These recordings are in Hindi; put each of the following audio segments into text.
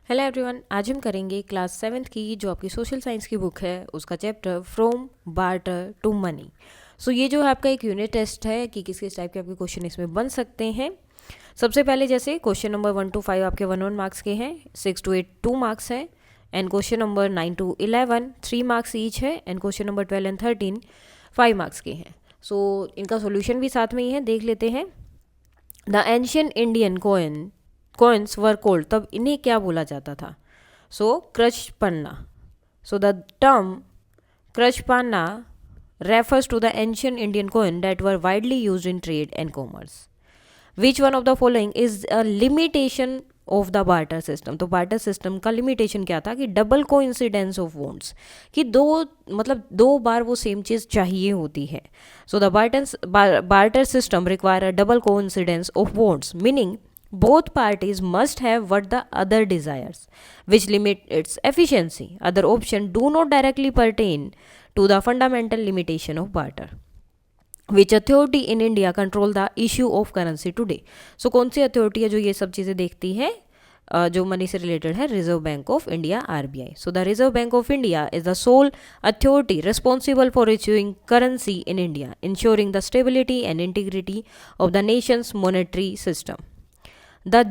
हेलो एवरीवन, आज हम करेंगे क्लास सेवन्थ की जो आपकी सोशल साइंस की बुक है उसका chapter from barter to money. So ये जो है आपका एक यूनिट टेस्ट है कि किस किस टाइप के आपके क्वेश्चन इसमें बन सकते हैं। सबसे पहले जैसे क्वेश्चन नंबर 1 to 5 आपके 1 1 मार्क्स के हैं, 6 to 8 2 मार्क्स है, and question number 9 to 11 3 marks each है, and question number 12 and 13 5 marks के हैं। सो इनका सोल्यूशन भी साथ में ही है, देख लेते हैं। The ancient Indian coins were called, तब इन्हें क्या बोला जाता था? So Karshapana. So the term Karshapana refers to the ancient Indian coin that were widely used in trade and commerce. Which one of the following is a limitation of the barter system? तो बार्टर सिस्टम का लिमिटेशन क्या था कि double coincidence of wants, कि दो बार वो सेम चीज़ चाहिए होती है। So the barter system require a double coincidence of wants, meaning both parties must have what the other desires, which limit its efficiency. Other options do not directly pertain to the fundamental limitation of barter. Which authority in India control the issue of currency today? So कौन सी अथॉरिटी है जो ये सब चीज़ें देखती है, जो मनी से रिलेटेड है? Reserve bank of India, RBI. So the Reserve Bank of India is the sole authority responsible for issuing currency in India, ensuring the stability and integrity of the nation's monetary system. The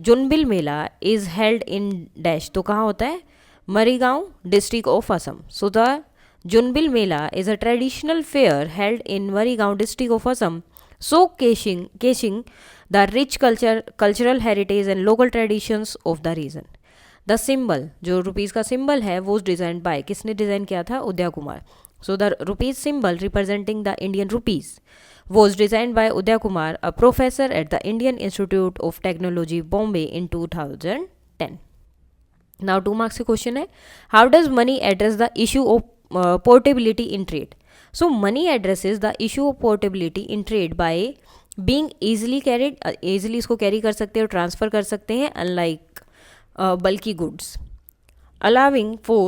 Jonbeel Mela is held in dash, तो कहाँ होता है? Morigaon, district of Assam. So the Jonbeel Mela is a traditional fair held in Morigaon, district of Assam, so showcasing the rich cultural heritage and local traditions of the region. The symbol, जो रुपीज़ का सिंबल है, वो डिजाइन बाय, किसने डिज़ाइन किया था? Uday Kumar. So the rupees symbol representing the Indian rupees was designed by Uday Kumar, a professor at the Indian Institute of Technology, Bombay in 2010. Now 2 marks का question है, how does money address the issue of portability in trade? So money addresses the issue of portability in trade by being easily carried, easily इसको carry कर सकते हैं और transfer कर सकते हैं, unlike bulky goods, allowing for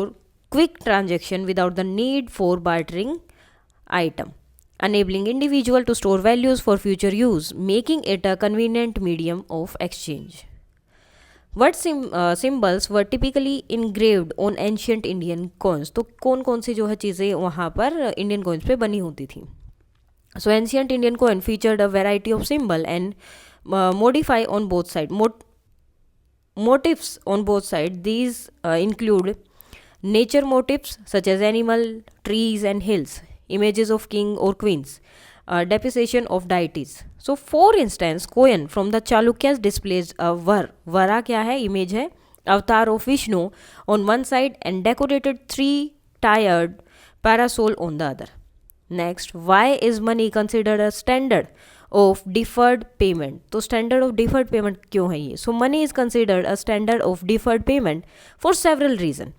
quick transaction without the need for bartering item, enabling individual to store values for future use, making it a convenient medium of exchange. What symbols were typically engraved on ancient Indian coins? तो कौन कौन सी जो है चीज़ें वहाँ पर इंडियन coins पे बनी होती थी? So ancient Indian coin featured a variety of symbol and modify on both sides. Motifs on both sides. These include nature motifs such as animal, trees and hills, images of king or queens, depiction of deities. So for instance, coin from the Chalukyas displays a vara क्या है? Image है avatar of Vishnu on one side and decorated 3-tiered parasol on the other. Next, why is money considered a standard of deferred payment? तो standard of deferred payment क्यों है ये? So money is considered a standard of deferred payment for several reasons.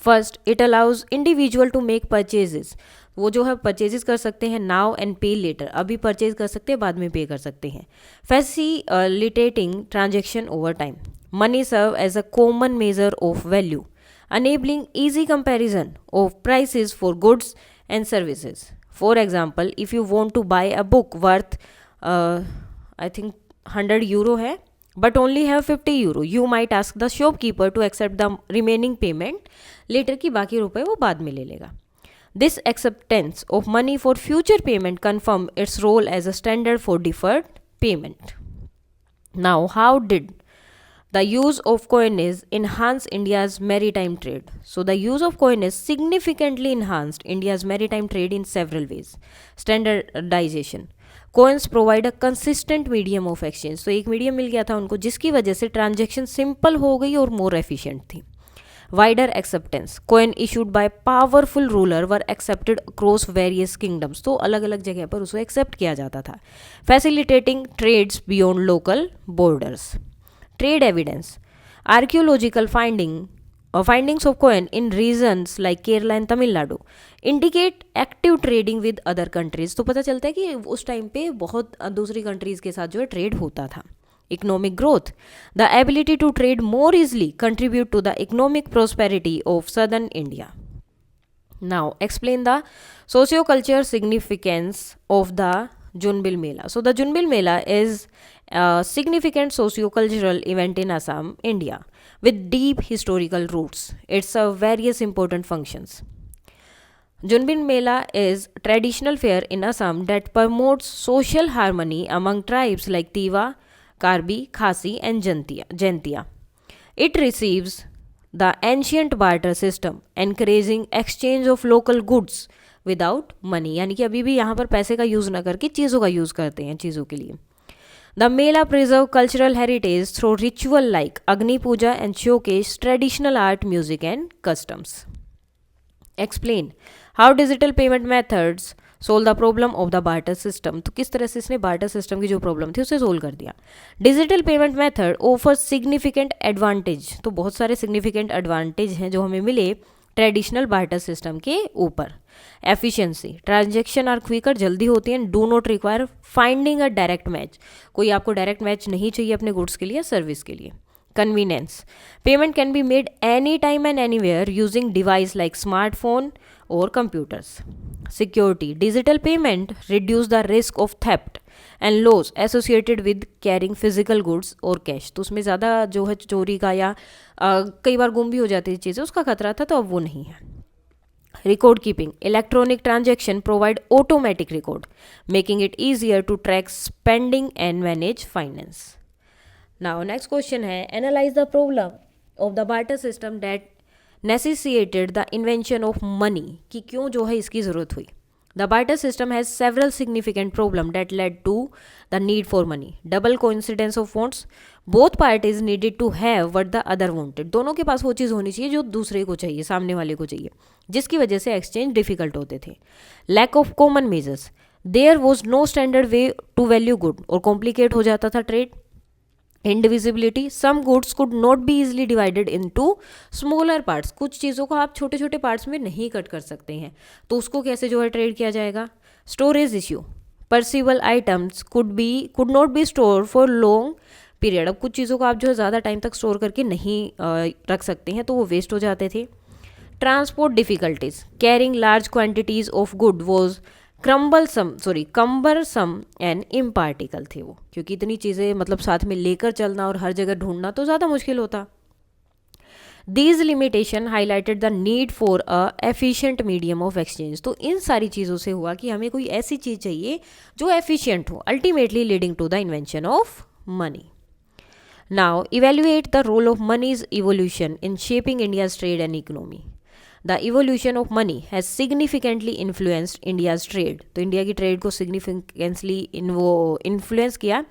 First, it allows individual to make purchases. वो जो है परचेजेस कर सकते हैं नाउ एंड पे लेटर, अभी परचेज कर सकते हैं, बाद में पे कर सकते हैं. Facilitating transaction over time. Money serve as a common measure of value, enabling easy comparison of prices for goods and services. For example, if you want to buy a book worth I think 100 euro है but only have 50 euro, you might ask the shopkeeper to accept the remaining payment later की बाकी रुपए वो बाद में ले लेगा. This acceptance of money for future payment confirm its role as a standard for deferred payment. Now, how did the use of coinage enhance India's maritime trade? So the use of coinage significantly enhanced India's maritime trade in several ways. Standardization. Coins provide a consistent medium of exchange. So एक मीडियम मिल गया था उनको जिसकी वजह से ट्रांजेक्शन सिंपल हो गई और मोर एफिशिएंट थी. Wider acceptance. Coin issued by powerful ruler were accepted across various kingdoms. तो अलग अलग जगह पर उसको एक्सेप्ट किया जाता था. Facilitating trades beyond local borders. Trade evidence. Archaeological findings of coin in regions like Kerala and Tamil Nadu indicate active trading with other countries. तो पता चलता है कि उस टाइम पे बहुत दूसरी कंट्रीज के साथ जो है ट्रेड होता था. Economic growth. The ability to trade more easily contribute to the economic prosperity of southern India. Now explain the socio-cultural significance of the Junbil Mela. So the Junbil Mela is a significant socio-cultural event in Assam, India, with deep historical roots. It serves various important functions. Junbin Mela is a traditional fair in Assam that promotes social harmony among tribes like Tiwa, Karbi, Khasi, and Jaintia. It receives the ancient barter system, encouraging exchange of local goods without money, यानी कि अभी भी यहाँ पर पैसे का यूज़ ना करके चीज़ों का यूज़ करते हैं चीज़ों के लिए. The mela preserve cultural heritage through ritual like Agni puja and showcase traditional art, music and customs. Explain how digital payment methods solve the problem of the barter system. तो किस तरह से इसने बार्टर सिस्टम की जो प्रॉब्लम थी उसे सोल्व कर दिया. Digital payment method offer significant advantage. तो बहुत सारे सिग्निफिकेंट एडवांटेज हैं जो हमें मिले ट्रेडिशनल बार्टर सिस्टम के ऊपर. एफिशिएंसी, ट्रांजेक्शन आर क्विकर, जल्दी होती हैं. Do not require finding a direct match, कोई आपको डायरेक्ट मैच नहीं चाहिए अपने गुड्स के लिए, सर्विस के लिए. Convenience, payment can be made any time and anywhere using device like smartphone और computers. Security, digital payment reduce the risk of theft and loss associated with carrying physical goods और कैश. तो उसमें ज़्यादा जो है चोरी का या कई बार गुम भी हो जाती है चीज़ें, उसका खतरा था, तो अब वो नहीं है. Record keeping, electronic transaction provide automatic record making it easier to track spending and manage finance. Now next question है, analyze the problem of the barter system that necessitated the invention of money, कि क्यों जो है इसकी ज़रूरत हुई. The barter system has several significant problem that led to the need for money. Double coincidence of wants, both parties needed to have what the other wanted. दोनों के पास वो चीज़ होनी चाहिए जो दूसरे को चाहिए, सामने वाले को चाहिए, जिसकी वजह से एक्सचेंज डिफिकल्ट होते थे. Lack of common measures, there was no standard way to value good, और कॉम्प्लिकेट हो जाता था trade. Indivisibility, some goods could not be easily divided into smaller parts. कुछ चीज़ों को आप छोटे छोटे पार्ट्स में नहीं कट कर सकते हैं, तो उसको कैसे जो है ट्रेड किया जाएगा. Storage issue, Percival items could not be store for long period. अब कुछ चीज़ों को आप जो है ज़्यादा टाइम तक स्टोर करके नहीं रख सकते हैं, तो वो वेस्ट हो जाते थे. Transport difficulties, carrying large quantities of good was cumbersome and impractical थे वो, क्योंकि इतनी चीज़ें मतलब साथ में लेकर चलना और हर जगह ढूंढना तो ज़्यादा मुश्किल होता. These limitation highlighted the need for a efficient medium of exchange. तो इन सारी चीज़ों से हुआ कि हमें कोई ऐसी चीज़ चाहिए जो एफिशिएंट हो, ultimately leading to the invention of money. Now evaluate the role of money's evolution in shaping India's trade and economy. The evolution of money has significantly influenced India's trade. तो इंडिया की ट्रेड को सिग्निफिकेंटली इन्फ्लुएंस किया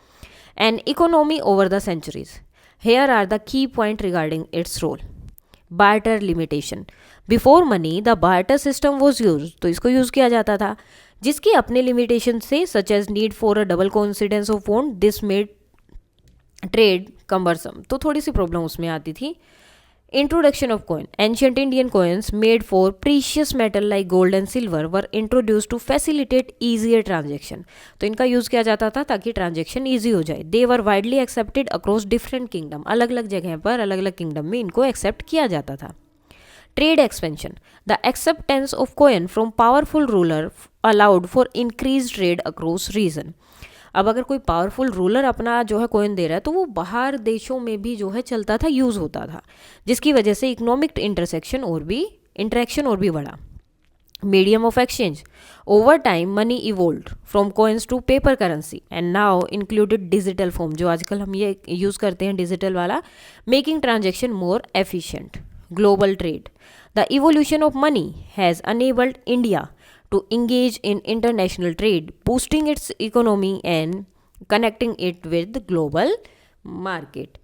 and economy over the centuries. Here are the key point regarding its role. Barter limitation, before money the barter system was use. तो इसको यूज़ किया जाता था, जिसकी अपने लिमिटेशन से such as need for a double coincidence of want, this made trade cumbersome. तो थोड़ी सी प्रॉब्लम उसमें आती थी. Introduction of coin. Ancient Indian coins made for precious metal like gold and silver were introduced to facilitate easier transaction. तो इनका यूज़ किया जाता था ताकि ट्रांजेक्शन ईजी हो जाए. They were widely accepted across different kingdom. अलग अलग जगह पर अलग अलग किंगडम में इनको एक्सेप्ट किया जाता था. Trade expansion. The acceptance of coin from powerful ruler allowed for increased trade across region. अब अगर कोई पावरफुल रूलर अपना जो है कॉइन दे रहा है, तो वो बाहर देशों में भी जो है चलता था, यूज़ होता था, जिसकी वजह से इकोनॉमिक इंटरेक्शन और भी बढ़ा. Medium of exchange, over time money evolved from coins to paper currency and now included digital form, जो आजकल हम ये यूज़ करते हैं डिजिटल वाला, making transaction more efficient. Global trade, the evolution of money has enabled India to engage in international trade, boosting its economy and connecting it with the global market.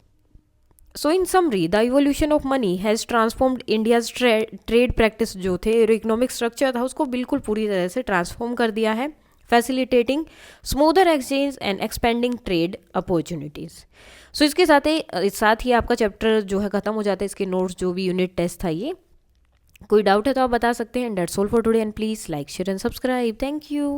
So in summary, the evolution of money has transformed India's trade practice जो थे, इकोनॉमिक स्ट्रक्चर था, उसको बिल्कुल पूरी तरह से ट्रांसफॉर्म कर दिया है, facilitating smoother exchange and expanding trade opportunities. So इसके साथ ही आपका चैप्टर जो है ख़त्म हो जाता है. इसके नोट्स जो भी यूनिट टेस्ट था, ये कोई डाउट है तो आप बता सकते हैं. That's all for today and please like share and subscribe. Thank you.